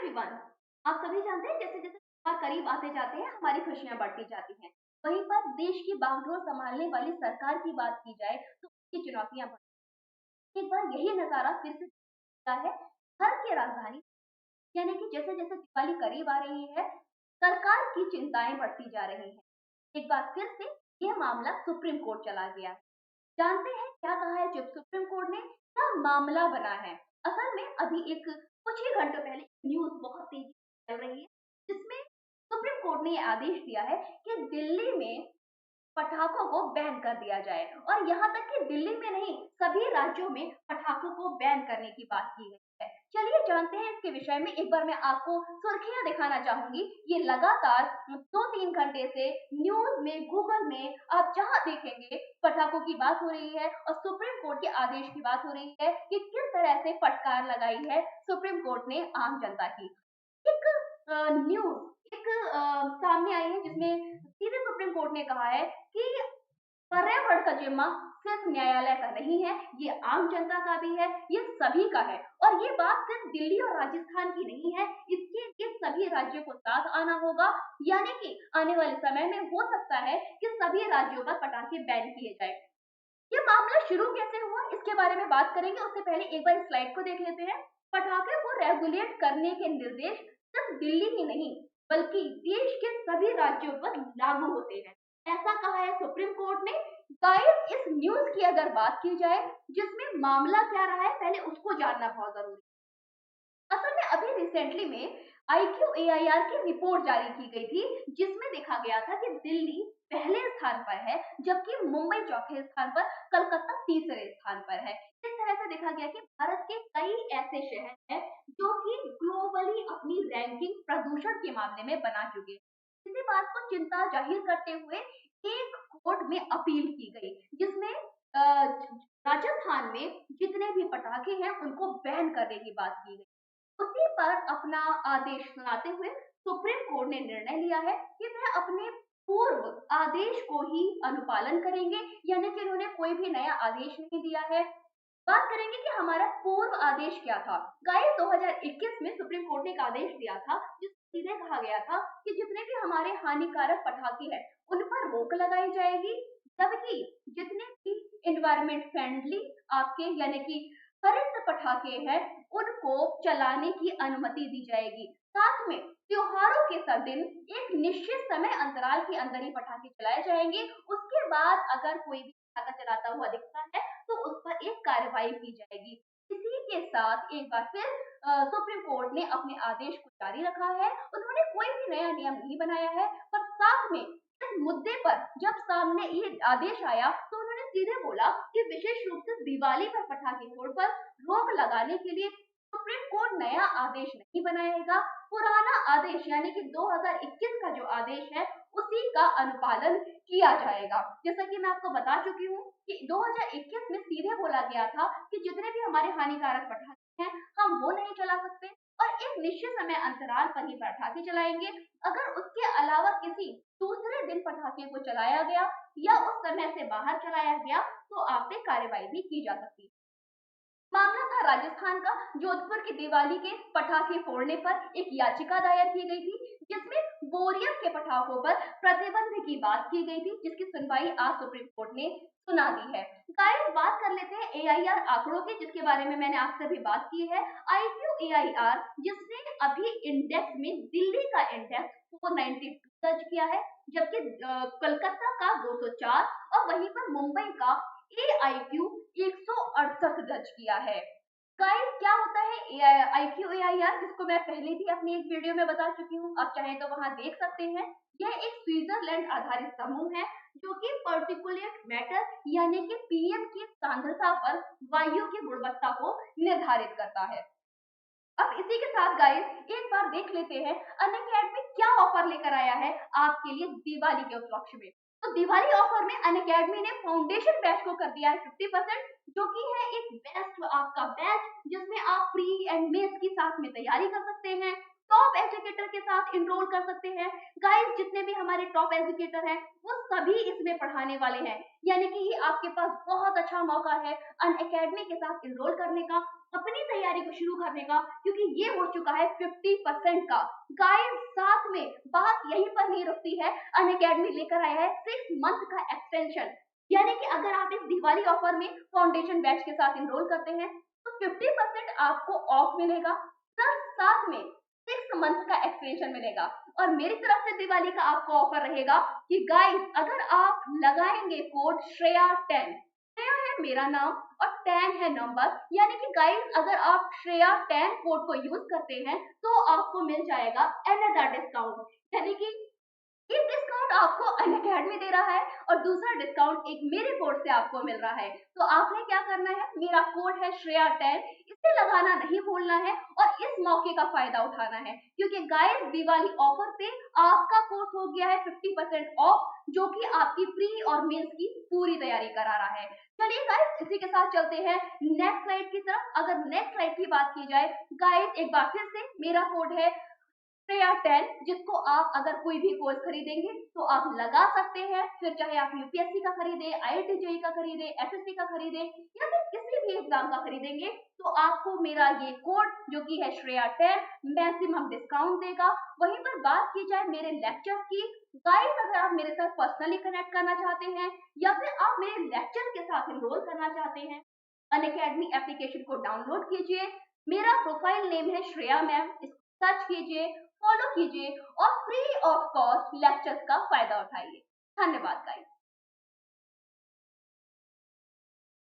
Everyone, आप सभी जानते हैं जैसे जैसे त्योहार करीब आते जाते हैं हमारी खुशियां बढ़ती जाती हैं। वहीं पर देश की बागडोर संभालने वाली सरकार की बात की जाए तो उसकी चुनौतियां एक बार यही नजारा फिर से दिखता है। घर की राजधानी यानी कि जैसे जैसे दिवाली करीब आ रही है, सरकार की चिंताएं बढ़ती जा रही हैं। एक बार फिर से यह मामला सुप्रीम कोर्ट चला गया है। जानते हैं क्या कहा है जब सुप्रीम कोर्ट ने, क्या मामला बना है। असल में अभी एक कुछ ही घंटों पहले न्यूज बहुत तेजी से चल रही है, जिसमें सुप्रीम कोर्ट ने यह आदेश दिया है कि दिल्ली में पटाखों को बैन कर दिया जाए, और यहाँ तक कि दिल्ली में नहीं, सभी राज्यों में पटाखों को बैन करने की बात की गई है। चलिए जानते हैं इसके विषय में। एक बार मैं आपको सुर्खियां दिखाना चाहूंगी। ये लगातार 2-3 घंटे से न्यूज में, गूगल में आप जहां देखेंगे पटाखों की बात हो रही है और सुप्रीम कोर्ट के आदेश की बात हो रही है कि किस तरह से फटकार लगाई है सुप्रीम कोर्ट ने आम जनता की। एक न्यूज एक सामने आई है जिसमें सीधे सुप्रीम कोर्ट ने कहा है कि पर्यावरण का जिम्मा सिर्फ न्यायालय का नहीं है, ये आम जनता का भी है, ये सभी का है। और ये बात सिर्फ दिल्ली और राजस्थान की नहीं है, इसके लिए सभी राज्यों को साथ आना होगा। यानी कि आने वाले समय में हो सकता है कि सभी राज्यों पर पटाखे बैन किए जाए। ये मामला शुरू कैसे हुआ इसके बारे में बात करेंगे, उससे पहले एक बार स्लाइड को देख लेते हैं। पटाखे को रेगुलेट करने के निर्देश सिर्फ दिल्ली ही नहीं बल्कि देश के सभी राज्यों पर लागू होते हैं, ऐसा कहा है सुप्रीम कोर्ट ने। गाइस, इस न्यूज की अगर बात की जाए जिसमें मामला क्या रहा है, पहले उसको जानना बहुत जरूरी है। असल में अभी रिसेंटली में IQAIR की रिपोर्ट जारी की गई थी, जिसमें देखा गया था कि दिल्ली पहले स्थान पर है, जबकि मुंबई चौथे स्थान पर, कलकत्ता तीसरे स्थान पर है। इस तरह से देखा गया कि भारत के कई ऐसे शहर हैं जो कि ग्लोबली अपनी रैंकिंग प्रदूषण के मामले में बना चुके हैं। इसी बात को चिंता जाहिर करते हुए एक कोर्ट में अपील की गई, जिसमें राजस्थान में जितने भी पटाखे हैं उनको बैन करने की बात की गई। उसी पर अपना आदेश सुनाते हुए सुप्रीम कोर्ट ने निर्णय लिया है कि वह अपने पूर्व आदेश को ही अनुपालन करेंगे, यानी कि उन्होंने कोई भी नया आदेश नहीं दिया है। बात करेंगे कि हमारा पूर्व आदेश क्या था। गाइस, 2021 में सुप्रीम कोर्ट ने एक आदेश दिया था जिसमें सीधे कहा गया था कि जितने भी हमारे हानिकारक पटाखे हैं उन पर रोक लगाई जाएगी, जबकि जितने भी एनवायरमेंट फ्रेंडली आपके यानी कि हरित पटाखे हैं उनको चलाने की अनुमति दी जाएगी। साथ में त्योहारों के सब दिन एक निश्चित समय अंतराल के अंदर ही पटाखे चलाए जाएंगे। उसके बाद अगर कोई भी पटाखा चलाता हुआ दिखता है तो उस पर एक कार्रवाई की जाएगी। इसी के साथ एक बार फिर सुप्रीम कोर्ट ने अपने आदेश को जारी रखा है। उन्होंने कोई भी नया नियम नहीं बनाया है, पर साथ में इस मुद्दे पर जब सामने ये आदेश आया तो उन्होंने सीधे बोला कि विशेष रूप से दिवाली पर पटाखे फोड़ पर रोक लगाने के लिए सुप्रीम कोर्ट नया आदेश नहीं बनाएगा। पुराना आदेश यानी कि 2021 का जो आदेश है उसी का अनुपालन किया जाएगा। जैसा कि मैं आपको बता चुकी हूँ कि 2021 में सीधे बोला गया था कि जितने भी हमारे हानिकारक पटाखे हैं हम वो नहीं चला सकते और एक निश्चित समय अंतराल पर ही पटाखे चलाएंगे। अगर उसके अलावा किसी दूसरे दिन पटाखे को चलाया गया या उस समय से बाहर चलाया गया तो आप पे कार्रवाई भी की जा सकती है। मामला था राजस्थान का। जोधपुर की दिवाली के पटाखे फोड़ने पर एक याचिका दायर की गई थी, जिसमें बोरियम के पटाखों पर प्रतिबंध की बात की गई थी, जिसकी सुनवाई आज सुप्रीम कोर्ट ने सुना दी है। गाइस, बात कर लेते हैं AIR आंकड़ों की, जिसके बारे में मैंने आपसे भी बात की है। IQAIR जिसने अभी इंडेक्स में दिल्ली का इंडेक्स 492 दर्ज किया है, जबकि कलकत्ता का 204 और वहीं पर मुंबई का AIQ 168 दर्ज किया है। गाइस, क्या होता है IQAIR, जिसको मैं पहले भी अपनी एक वीडियो में बता चुकी हूँ, आप चाहें तो वहां देख सकते हैं। यह एक स्विट्जरलैंड आधारित समूह है जो कि पर्टिकुलेट मैटर यानी कि PM की सांद्रता पर वायु की गुणवत्ता को निर्धारित करता है। अब इसी के साथ गाइस एक बार देख लेते हैं अनअकैडमी क्या ऑफर लेकर आया है आपके लिए दिवाली के उपलक्ष्य में। तो दिवाली ऑफर में अनअकैडमी ने फाउंडेशन बैच को कर दिया है 50%, जो कि है एक बेस्ट आपका बैच जिसमें आप प्री एंड मेंस की साथ में तैयारी कर सकते हैं, टॉप एजुकेटर के साथ इनरोल कर सकते हैं। गाइस, जितने भी हमारे टॉप एजुकेटर हैं वो सभी इसमें पढ़ाने वाले हैं, यानी कि ये आपके पास बहुत अच्छा मौका है अनअकैडमी के साथ इनरोल करने का। अपनी तैयारी को शुरू करने का, क्योंकि ये हो चुका है 50% का। गाइस साथ में बात यहीं पर नहीं रुकती है, अनअकैडमी लेकर आया है 6 मंथ का एक्सटेंशन। यानी कि अगर आप इस दिवाली ऑफर में फाउंडेशन बैच के साथ इनरोल करते हैं तो 50% आपको ऑफ मिलेगा, प्लस साथ में 6 मंथ का एक्सटेंशन मिलेगा। और मेरी तरफ से दिवाली का आपको ऑफर रहेगा कि गाइस अगर आप लगाएंगे कोड श्रेया 10, श्रेया है मेरा नाम और 10 है नंबर, यानी कि गाइस अगर आप श्रेया 10 कोड को यूज करते हैं तो आपको मिल जाएगा अनदर डिस्काउंट। यानी कि एक डिस्काउंट आपको अनअकैडमी दे रहा है और दूसरा डिस्काउंट एक मेरे कोड से आपको मिल रहा है। तो आपने क्या करना है, मेरा कोड है श्रेया 10, इसे लगाना नहीं भूलना है और इस मौके का फायदा उठाना है, क्योंकि गाइस दिवाली ऑफर पे आपका कोर्स हो गया है 50% ऑफ, जो कि आपकी प्री और मेंस की पूरी तैयारी करा रहा है। चलिए गाइस इसी के साथ चलते हैं नेक्स्ट स्लाइड की तरफ। अगर नेक्स्ट स्लाइड की बात की जाए गाइस, एक बार फिर से मेरा कोड है श्रेया 10, जिसको आप अगर कोई भी कोर्स खरीदेंगे तो आप लगा सकते हैं, फिर चाहे आप यूपीएससी का खरीदे, आईआईटी जेईई का खरीदे, एसएससी का खरीदे या फिर किसी भी एग्जाम का खरीदेंगे तो आपको मेरा ये कोड जो कि है श्रेया 10 मैक्सिमम डिस्काउंट देगा। वहीं पर बात की जाए मेरे लेक्चर्स की, गाइस अगर आप मेरे साथ पर्सनली कनेक्ट करना चाहते हैं या फिर आप मेरे लेक्चर के साथ एनरोल करना चाहते हैं, अनअकैडमी एप्लीकेशन को डाउनलोड कीजिए। मेरा प्रोफाइल नेम है श्रेया मैम, सर्च कीजिए, फॉलो कीजिए और फ्री ऑफ कॉस्ट लेक्चर्स का फायदा उठाइए। धन्यवाद गाइस।